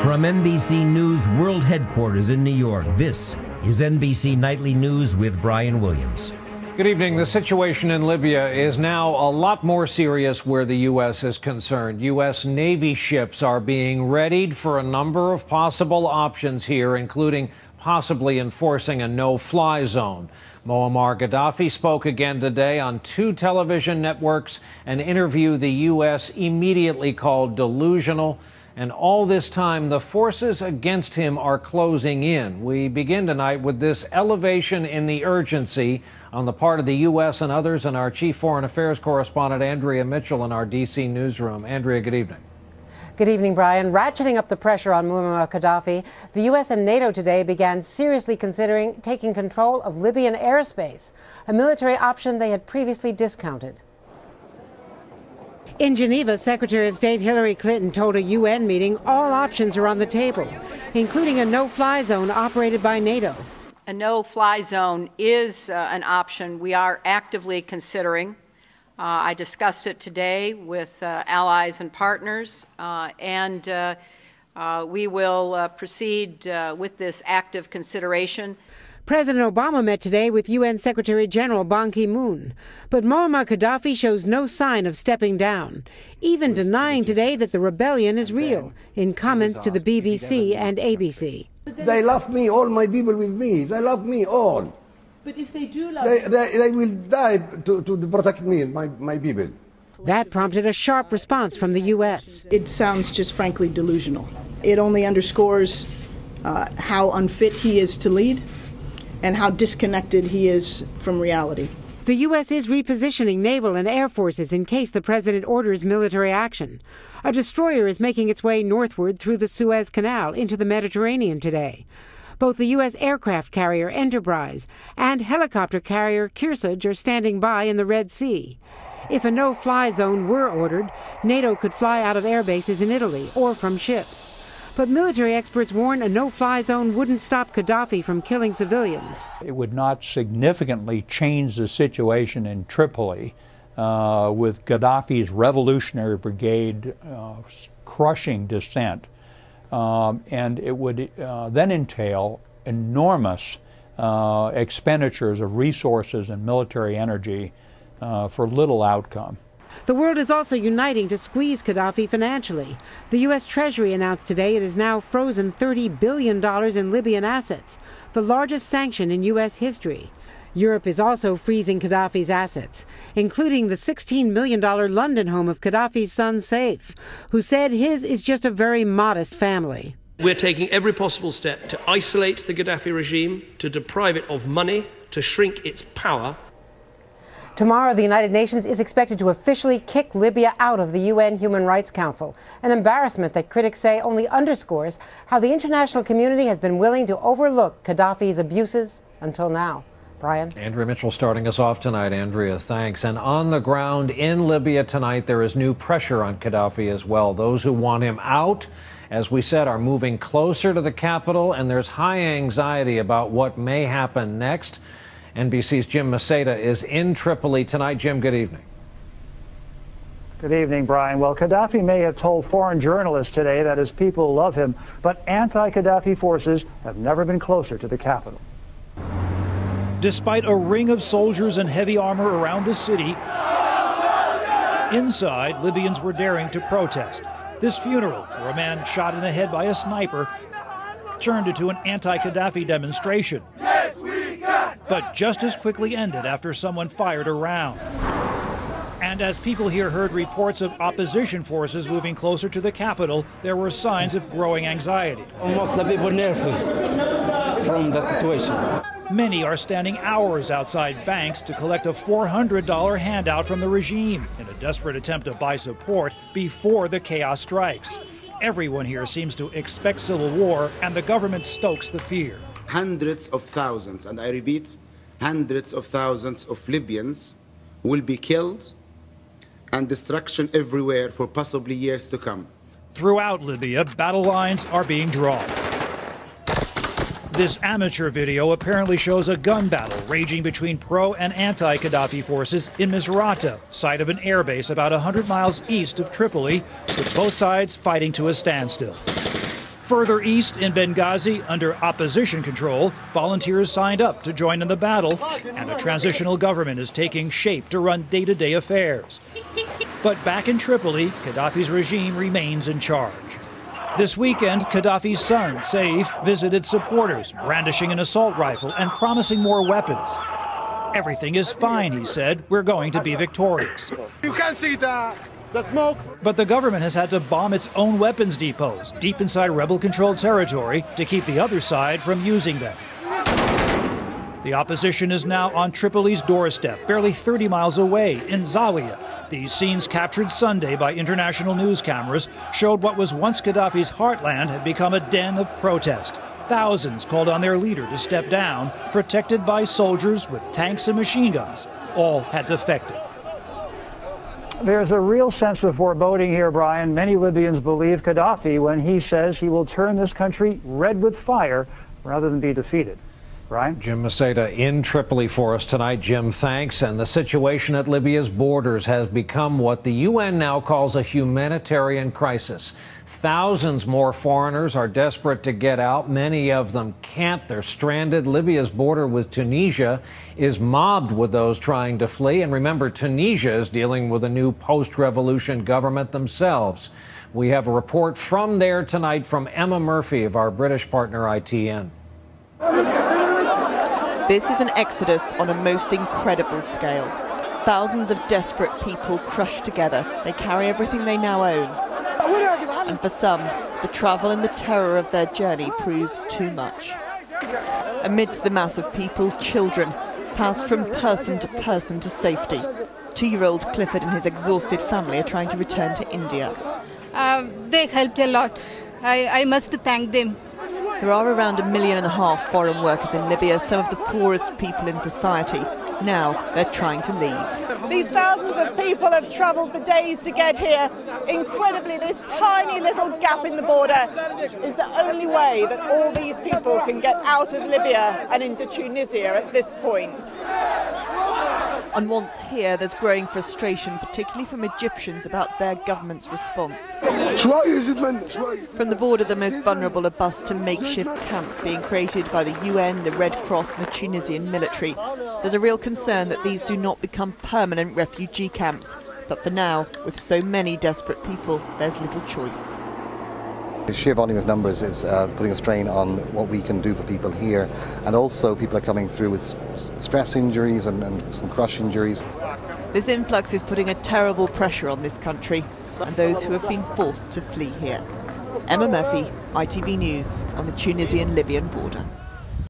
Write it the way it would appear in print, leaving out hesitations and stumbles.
From NBC News World Headquarters in New York, this is NBC Nightly News with Brian Williams. Good evening. The situation in Libya is now a lot more serious where the U.S. is concerned. U.S. Navy ships are being readied for a number of possible options here, including possibly enforcing a no-fly zone. Moammar Qaddafi spoke again today on 2 television networks, an interview the U.S. immediately called delusional. And all this time, the forces against him are closing in. We begin tonight with this elevation in the urgency on the part of the U.S. and others, and our chief foreign affairs correspondent, Andrea Mitchell, in our D.C. newsroom. Andrea, good evening. Good evening, Brian. Ratcheting up the pressure on Moammar Qaddafi, the U.S. and NATO today began seriously considering taking control of Libyan airspace, a military option they had previously discounted. In Geneva, Secretary of State Hillary Clinton told a UN meeting all options are on the table, including a no-fly zone operated by NATO. A no-fly zone is an option we are actively considering. I discussed it today with allies and partners, and we will proceed with this active consideration. President Obama met today with UN Secretary General Ban Ki-moon. But Moammar Qaddafi shows no sign of stepping down, even denying today that the rebellion is real, in comments to the BBC and ABC. They love me, all my people with me. They love me all. But if they do love they will die to protect me and my people. That prompted a sharp response from the U.S. It sounds just frankly delusional. It only underscores how unfit he is to lead and how disconnected he is from reality. The U.S. is repositioning naval and air forces in case the president orders military action. A destroyer is making its way northward through the Suez Canal into the Mediterranean today. Both the U.S. aircraft carrier Enterprise and helicopter carrier Kearsarge are standing by in the Red Sea. If a no-fly zone were ordered, NATO could fly out of air bases in Italy or from ships. But military experts warn a no-fly zone wouldn't stop Qaddafi from killing civilians. It would not significantly change the situation in Tripoli, with Gaddafi's Revolutionary Brigade crushing dissent. And it would then entail enormous expenditures of resources and military energy for little outcome. The world is also uniting to squeeze Qaddafi financially. The U.S. Treasury announced today it has now frozen $30 billion in Libyan assets, the largest sanction in U.S. history. Europe is also freezing Qaddafi's assets, including the $16 million London home of Qaddafi's son Saif, who said his is just a very modest family. We're taking every possible step to isolate the Gaddafi regime, to deprive it of money, to shrink its power. Tomorrow, the United Nations is expected to officially kick Libya out of the UN Human Rights Council, an embarrassment that critics say only underscores how the international community has been willing to overlook Qaddafi's abuses until now. Brian? Andrea Mitchell starting us off tonight. Andrea, thanks. And on the ground in Libya tonight, there is new pressure on Qaddafi as well. Those who want him out, as we said, are moving closer to the capital, and there's high anxiety about what may happen next. NBC's Jim Maseda is in Tripoli tonight. Jim, good evening. Good evening, Brian. Well, Qaddafi may have told foreign journalists today that his people love him, but anti-Qaddafi forces have never been closer to the capital. Despite a ring of soldiers and heavy armor around the city, inside, Libyans were daring to protest. This funeral for a man shot in the head by a sniper turned into an anti-Qaddafi demonstration. Yes, we can! But just as quickly ended after someone fired a round. And as people here heard reports of opposition forces moving closer to the capital, there were signs of growing anxiety. Almost the people nervous from the situation. Many are standing hours outside banks to collect a $400 handout from the regime in a desperate attempt to buy support before the chaos strikes. Everyone here seems to expect civil war, and the government stokes the fear. Hundreds of thousands, and I repeat, hundreds of thousands of Libyans will be killed and destruction everywhere for possibly years to come. Throughout Libya, battle lines are being drawn. This amateur video apparently shows a gun battle raging between pro and anti-Qaddafi forces in Misrata, site of an airbase about 100 miles east of Tripoli, with both sides fighting to a standstill. Further east in Benghazi, under opposition control, volunteers signed up to join in the battle, and a transitional government is taking shape to run day-to-day affairs. But back in Tripoli, Qaddafi's regime remains in charge. This weekend, Qaddafi's son, Saif, visited supporters, brandishing an assault rifle and promising more weapons. Everything is fine, he said. We're going to be victorious. You can see the smoke. But the government has had to bomb its own weapons depots deep inside rebel-controlled territory to keep the other side from using them. The opposition is now on Tripoli's doorstep, barely 30 miles away, in Zawiya. These scenes, captured Sunday by international news cameras, showed what was once Qaddafi's heartland had become a den of protest. Thousands called on their leader to step down, protected by soldiers with tanks and machine guns. All had defected. There's a real sense of foreboding here, Brian. Many Libyans believe Qaddafi when he says he will turn this country red with fire rather than be defeated. Brian? Jim Maceda in Tripoli for us tonight. Jim, thanks. And the situation at Libya's borders has become what the UN now calls a humanitarian crisis. Thousands more foreigners are desperate to get out. Many of them can't. They're stranded. Libya's border with Tunisia is mobbed with those trying to flee. And remember, Tunisia is dealing with a new post-revolution government themselves. We have a report from there tonight from Emma Murphy of our British partner ITN. This is an exodus on a most incredible scale. Thousands of desperate people crushed together. They carry everything they now own. And for some, the travel and the terror of their journey proves too much. Amidst the mass of people, children passed from person to safety. 2-year-old Clifford and his exhausted family are trying to return to India. They helped a lot. I must thank them. There are around 1.5 million foreign workers in Libya, some of the poorest people in society. Now they're trying to leave. These thousands of people have travelled for days to get here. Incredibly, this tiny little gap in the border is the only way that all these people can get out of Libya and into Tunisia at this point. And once here, there's growing frustration, particularly from Egyptians, about their government's response. From the border, the most vulnerable are bused to makeshift camps being created by the UN, the Red Cross and the Tunisian military. There's a real concern that these do not become permanent refugee camps. But for now, with so many desperate people, there's little choice. The sheer volume of numbers is putting a strain on what we can do for people here, and also people are coming through with stress injuries and some crush injuries. This influx is putting a terrible pressure on this country and those who have been forced to flee here. Emma Murphy, ITV News, on the Tunisian-Libyan border.